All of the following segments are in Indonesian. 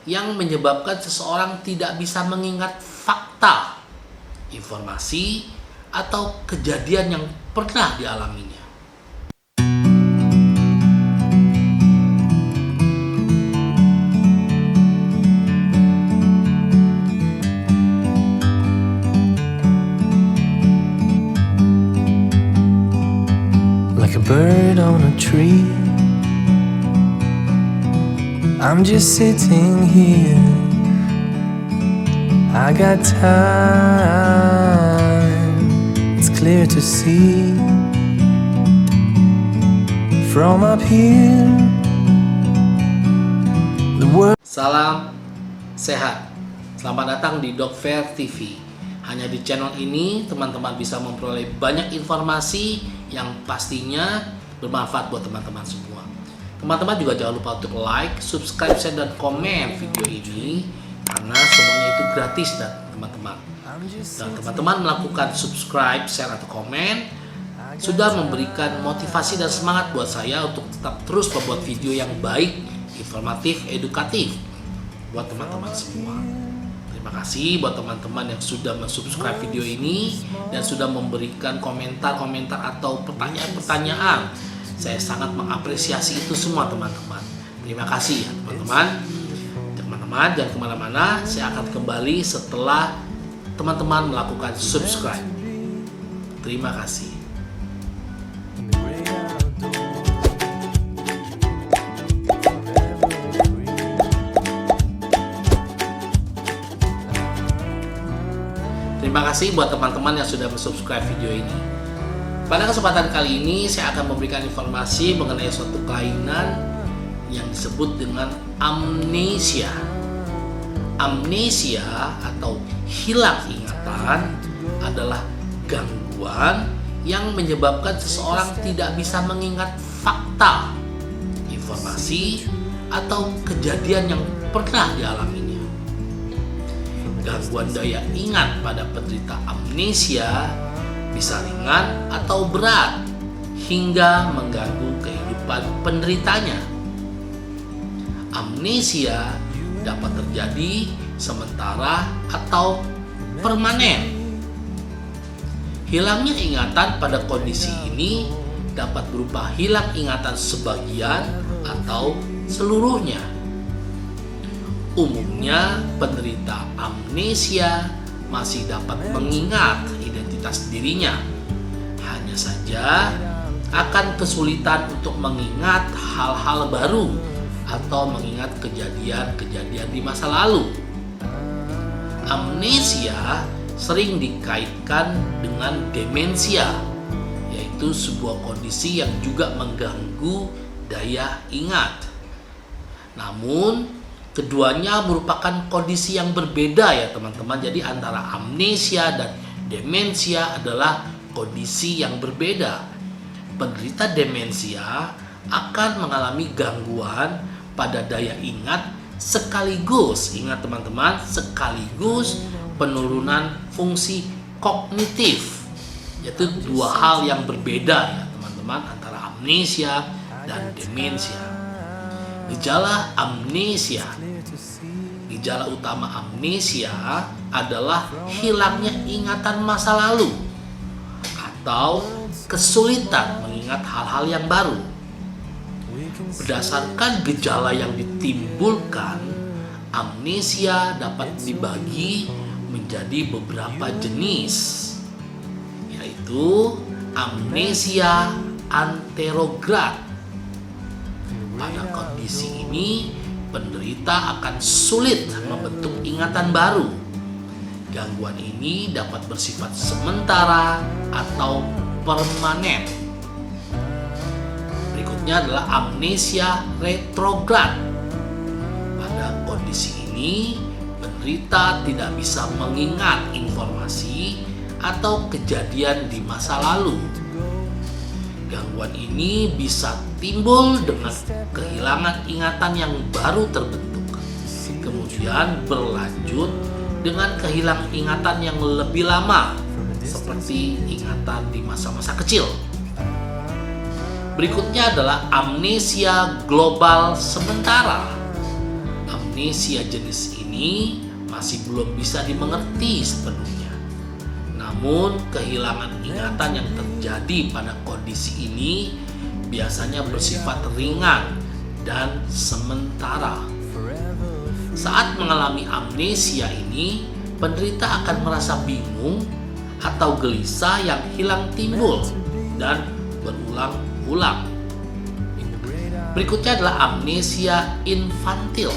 yang menyebabkan seseorang tidak bisa mengingat fakta, informasi, atau kejadian yang pernah dialaminya. Like a bird on a tree, I'm just sitting here. I got time, it's clear to see. From up here, the world. Salam sehat. Selamat datang di Dokfair TV. Hanya di channel ini teman-teman bisa memperoleh banyak informasi yang pastinya bermanfaat buat teman-teman semua. Teman-teman juga jangan lupa untuk like, subscribe, share, dan komen video ini karena semuanya itu gratis dan teman-teman. Dan teman-teman melakukan subscribe, share, atau komen sudah memberikan motivasi dan semangat buat saya untuk tetap terus membuat video yang baik, informatif, edukatif buat teman-teman semua. Terima kasih buat teman-teman yang sudah subscribe video ini dan sudah memberikan komentar-komentar atau pertanyaan-pertanyaan. Saya sangat mengapresiasi itu semua teman-teman. Terima kasih ya teman-teman. Teman-teman jangan kemana-mana, saya akan kembali setelah teman-teman melakukan subscribe. Terima kasih. Terima kasih buat teman-teman yang sudah subscribe video ini. Pada kesempatan kali ini saya akan memberikan informasi mengenai suatu kelainan yang disebut dengan amnesia. Amnesia atau hilang ingatan adalah gangguan yang menyebabkan seseorang tidak bisa mengingat fakta, informasi, atau kejadian yang pernah dialaminya. Gangguan daya ingat pada penderita amnesia bisa ringan atau berat hingga mengganggu kehidupan penderitanya. Amnesia dapat terjadi sementara atau permanen. Hilangnya ingatan pada kondisi ini dapat berupa hilang ingatan sebagian atau seluruhnya. Umumnya penderita amnesia masih dapat mengingat identitas dirinya. Hanya saja akan kesulitan untuk mengingat hal-hal baru atau mengingat kejadian-kejadian di masa lalu. Amnesia sering dikaitkan dengan demensia, yaitu sebuah kondisi yang juga mengganggu daya ingat. Namun keduanya merupakan kondisi yang berbeda ya teman-teman. Jadi antara amnesia dan demensia adalah kondisi yang berbeda. Penderita demensia akan mengalami gangguan pada daya ingat sekaligus, ingat teman-teman, sekaligus penurunan fungsi kognitif. Yaitu dua hal yang berbeda ya teman-teman antara amnesia dan demensia. Gejala amnesia. Gejala utama amnesia adalah hilangnya ingatan masa lalu atau kesulitan mengingat hal-hal yang baru. Berdasarkan gejala yang ditimbulkan, amnesia dapat dibagi menjadi beberapa jenis, yaitu amnesia anterograd. Pada kondisi ini, penderita akan sulit membentuk ingatan baru. Gangguan ini dapat bersifat sementara atau permanen. Berikutnya adalah amnesia retrograd. Pada kondisi ini, penderita tidak bisa mengingat informasi atau kejadian di masa lalu. Gangguan ini bisa timbul dengan kehilangan ingatan yang baru terbentuk, kemudian berlanjut dengan kehilangan ingatan yang lebih lama, seperti ingatan di masa-masa kecil. Berikutnya adalah amnesia global sementara. amnesia jenis ini masih belum bisa dimengerti sepenuhnya. Namun, kehilangan ingatan yang terjadi pada kondisi ini biasanya bersifat ringan dan sementara. Saat mengalami amnesia ini, penderita akan merasa bingung atau gelisah yang hilang timbul dan berulang-ulang. Berikutnya adalah amnesia infantil.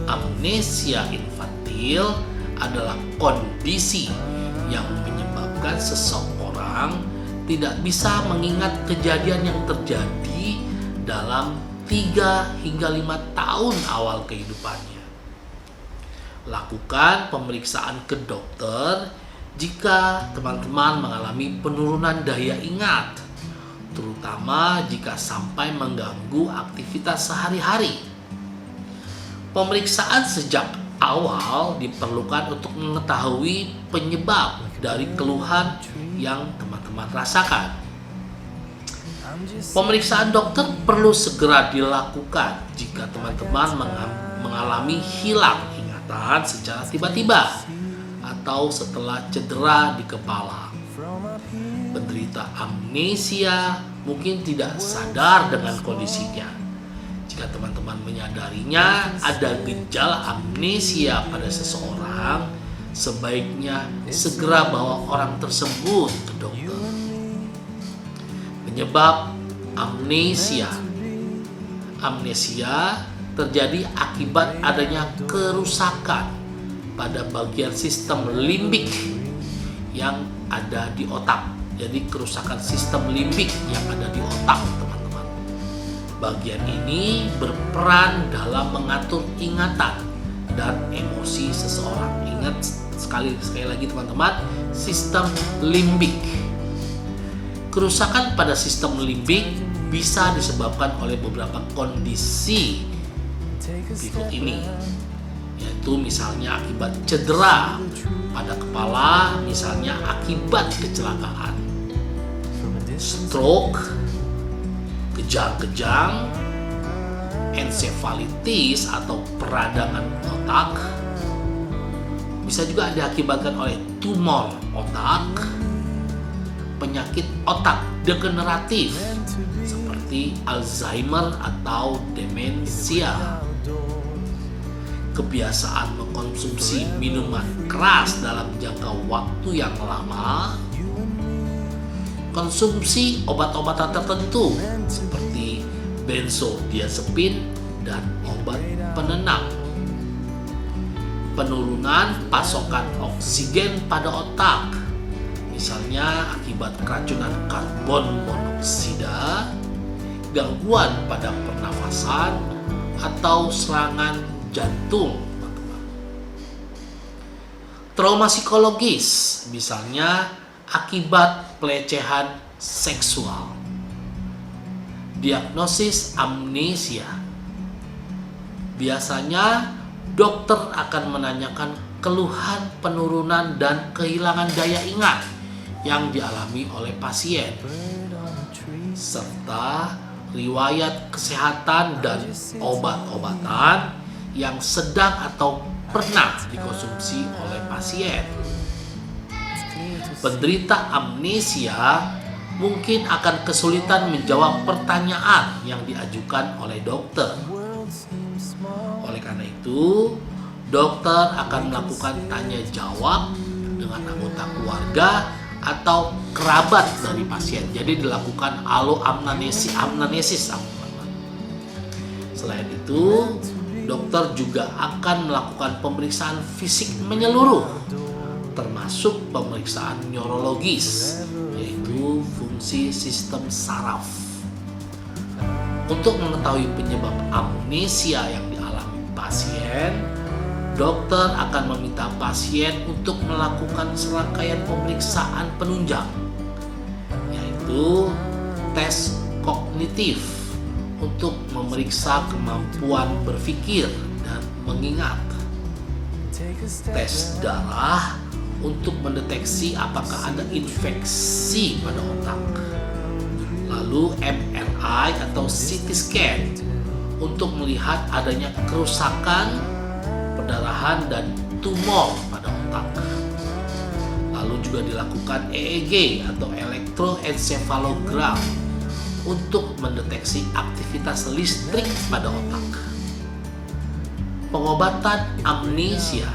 Amnesia infantil adalah kondisi yang menyebabkan seseorang tidak bisa mengingat kejadian yang terjadi dalam 3 hingga 5 tahun awal kehidupannya. Lakukan pemeriksaan ke dokter jika teman-teman mengalami penurunan daya ingat, terutama jika sampai mengganggu aktivitas sehari-hari. Pemeriksaan sejak awal diperlukan untuk mengetahui penyebab dari keluhan yang teman-teman rasakan. Pemeriksaan dokter perlu segera dilakukan jika teman-teman mengalami hilang ingatan secara tiba-tiba atau setelah cedera di kepala. Penderita amnesia mungkin tidak sadar dengan kondisinya. Jika teman-teman menyadarinya ada gejala amnesia pada seseorang, sebaiknya segera bawa orang tersebut ke dokter. Penyebab amnesia. Amnesia terjadi akibat adanya kerusakan pada bagian sistem limbik yang ada di otak. Jadi kerusakan sistem limbik yang ada di otak, teman-teman. Bagian ini berperan dalam mengatur ingatan dan emosi seseorang. Ingat sekali lagi teman-teman, sistem limbik. Kerusakan pada sistem limbik bisa disebabkan oleh beberapa kondisi berikut ini, yaitu misalnya akibat cedera pada kepala, misalnya akibat kecelakaan, stroke, kejang-kejang, ensefalitis atau peradangan otak, bisa juga diakibatkan oleh tumor otak, penyakit otak degeneratif seperti Alzheimer atau demensia, kebiasaan mengkonsumsi minuman keras dalam jangka waktu yang lama, konsumsi obat-obatan tertentu seperti benzodiazepin dan obat penenang, penurunan pasokan oksigen pada otak, misalnya akibat keracunan karbon monoksida, gangguan pada pernafasan, atau serangan jantung. Trauma psikologis, misalnya akibat pelecehan seksual. Diagnosis amnesia. Biasanya dokter akan menanyakan keluhan penurunan dan kehilangan daya ingat yang dialami oleh pasien, serta riwayat kesehatan dan obat-obatan yang sedang atau pernah dikonsumsi oleh pasien. Penderita amnesia mungkin akan kesulitan menjawab pertanyaan yang diajukan oleh dokter. Oleh karena itu, dokter akan melakukan tanya jawab dengan anggota keluarga atau kerabat dari pasien. Jadi dilakukan anamnesis. Selain itu, dokter juga akan melakukan pemeriksaan fisik menyeluruh, termasuk pemeriksaan neurologis, yaitu fungsi sistem saraf. Untuk mengetahui penyebab amnesia yang dialami pasien, dokter akan meminta pasien untuk melakukan serangkaian pemeriksaan penunjang, yaitu tes kognitif untuk memeriksa kemampuan berpikir dan mengingat, tes darah untuk mendeteksi apakah ada infeksi pada otak, lalu MRI atau CT scan untuk melihat adanya kerusakan, perdarahan, dan tumor pada otak. Lalu juga dilakukan EEG atau elektroencephalogram untuk mendeteksi aktivitas listrik pada otak. Pengobatan amnesia.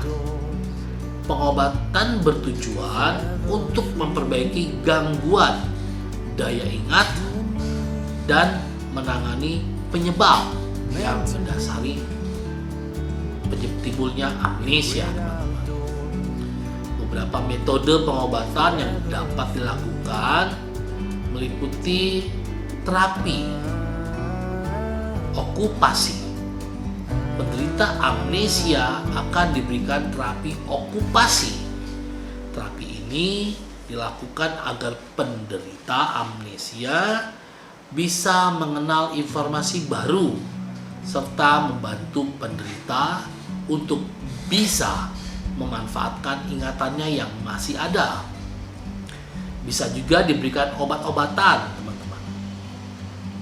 Pengobatan bertujuan untuk memperbaiki gangguan daya ingat dan menangani penyebab yang mendasari timbulnya amnesia, teman-teman. Beberapa metode pengobatan yang dapat dilakukan meliputi terapi okupasi. Penderita amnesia akan diberikan terapi okupasi. Terapi ini dilakukan agar penderita amnesia bisa mengenal informasi baru serta membantu penderita untuk bisa memanfaatkan ingatannya yang masih ada. Bisa juga diberikan obat-obatan, teman-teman.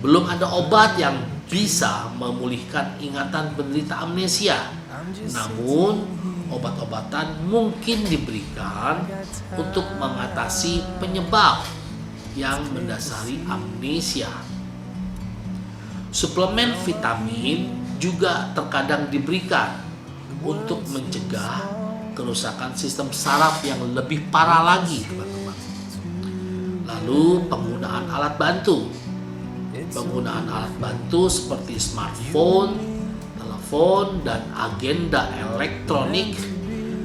Belum ada obat yang bisa memulihkan ingatan penderita amnesia. Namun, obat-obatan mungkin diberikan untuk mengatasi penyebab yang mendasari amnesia. Suplemen vitamin juga terkadang diberikan untuk mencegah kerusakan sistem saraf yang lebih parah lagi, teman-teman. Lalu, penggunaan alat bantu. Penggunaan alat bantu seperti smartphone, telepon, dan agenda elektronik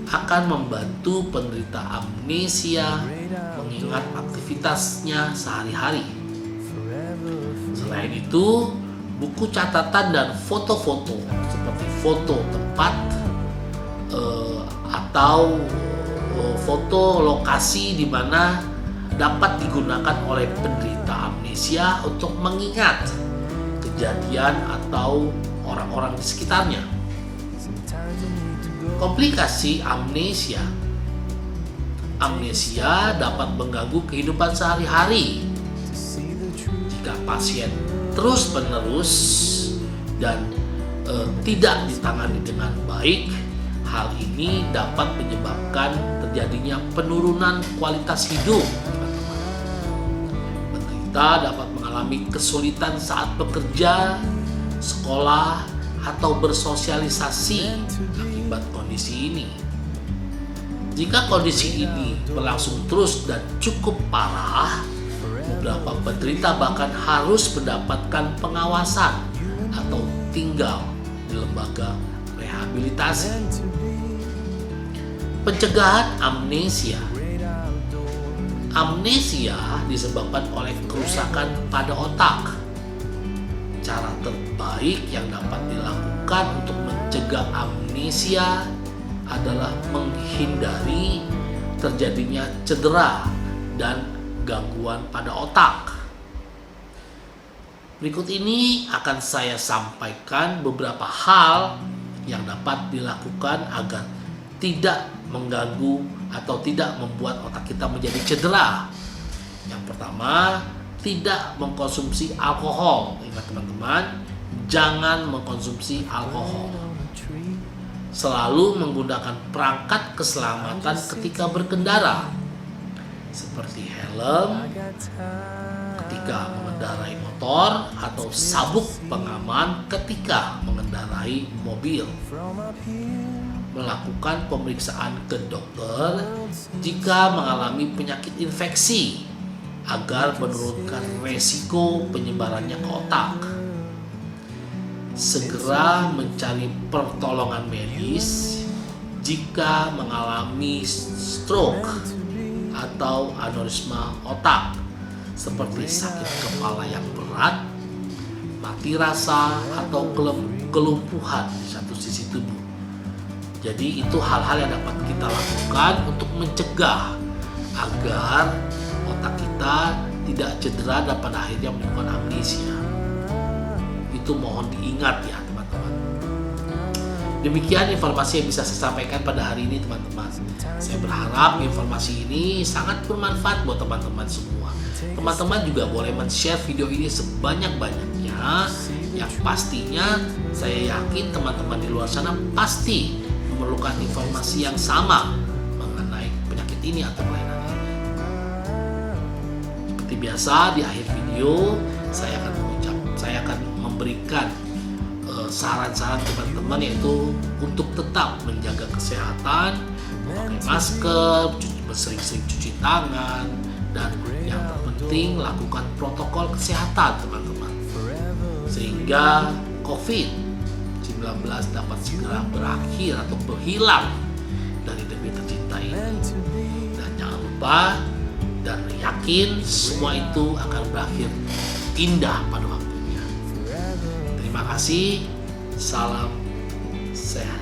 akan membantu penderita amnesia mengingat aktivitasnya sehari-hari. Selain itu, buku catatan dan foto-foto seperti foto tempat atau foto lokasi di mana dapat digunakan oleh penderita amnesia untuk mengingat kejadian atau orang-orang di sekitarnya. Komplikasi amnesia. Amnesia dapat mengganggu kehidupan sehari-hari. Jika pasien terus-menerus dan tidak ditangani dengan baik, hal ini dapat menyebabkan terjadinya penurunan kualitas hidup. Kita dapat mengalami kesulitan saat bekerja, sekolah, atau bersosialisasi akibat kondisi ini. Jika kondisi ini berlangsung terus dan cukup parah, beberapa penderita bahkan harus mendapatkan pengawasan atau tinggal di lembaga rehabilitasi. Pencegahan amnesia. Amnesia disebabkan oleh kerusakan pada otak. Cara terbaik yang dapat dilakukan untuk mencegah amnesia adalah menghindari terjadinya cedera dan gangguan pada otak. Berikut ini akan saya sampaikan beberapa hal yang dapat dilakukan agar tidak mengganggu atau tidak membuat otak kita menjadi cedera. Yang pertama, tidak mengkonsumsi alkohol. Ingat teman-teman, jangan mengkonsumsi alkohol. Selalu menggunakan perangkat keselamatan ketika berkendara, seperti helm ketika mengendarai motor atau sabuk pengaman ketika mengendarai mobil. Melakukan pemeriksaan ke dokter jika mengalami penyakit infeksi agar menurunkan resiko penyebarannya ke otak. Segera mencari pertolongan medis jika mengalami stroke atau aneurisma otak seperti sakit kepala yang berat, mati rasa, atau kelumpuhan di satu sisi tubuh. Jadi itu hal-hal yang dapat kita lakukan untuk mencegah agar otak kita tidak cedera dan pada akhirnya menimbulkan amnesia. Itu mohon diingat ya teman-teman. Demikian informasi yang bisa saya sampaikan pada hari ini teman-teman. Saya berharap informasi ini sangat bermanfaat buat teman-teman semua. Teman-teman juga boleh men-share video ini sebanyak-banyaknya yang pastinya saya yakin teman-teman di luar sana pasti memerlukan informasi yang sama mengenai penyakit ini atau kelainan ini. Seperti biasa di akhir video saya akan memberikan saran-saran teman-teman, yaitu untuk tetap menjaga kesehatan, memakai masker, sering-sering cuci tangan, dan yang terpenting lakukan protokol kesehatan teman-teman, sehingga COVID-19 dapat segera berakhir atau berhilang dari negeri tercinta ini. Dan jangan lupa dan yakin semua itu akan berakhir indah pada waktunya. Terima kasih, salam sehat.